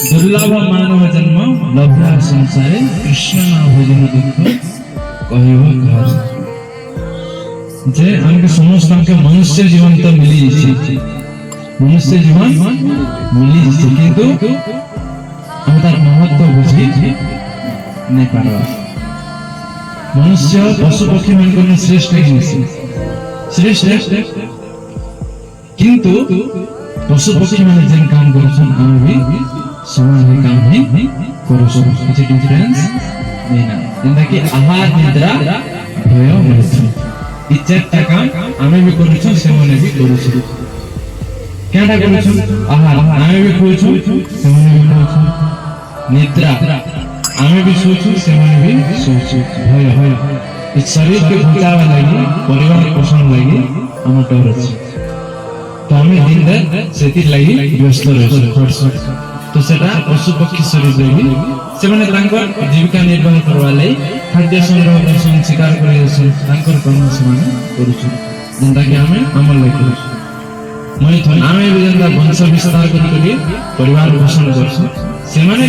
दुर्लभ मानव जन्म लभ्या संसारे कृष्ण ना भजन दुख कहब घर जे हमके समस्त हमके मनुष्य जीवन तो मिली छी मनुष्य जीवन मिली छी किंतु हम तार महत्व बुझी नहीं पारवा मनुष्य पशु पक्षी मन को श्रेष्ठ है श्रेष्ठ किंतु पशु पक्षी माने जेन काम करछन हम भी समान काम ही करछन किछि डिफरेंस नहीं ना जेंदा कि आहार निद्रा भय मृत्यु इ चारटा काम आमे भी करछन से माने भी करछन केटा करछन आहार आमे भी करछन से माने भी करछन निद्रा आमे भी सोचू से माने भी सोचू भय इस शरीर के बचावा लागि परिवार पोषण लागि हम डर अछि तो हमें दिन रात सेति लागि व्यस्त रहछ तो सेटा पशु पक्षी शरीर लागि से माने तांकर जीविका निर्वाह करवा लागि खाद्य संग्रह करछन शिकार करछन तांकर कर्म से माने करूछु जेंता कि हमें अमल लागि करूछु मैं थन आमे भी जेंता वंश विस्तार करी परिवार पोषण करछु से माने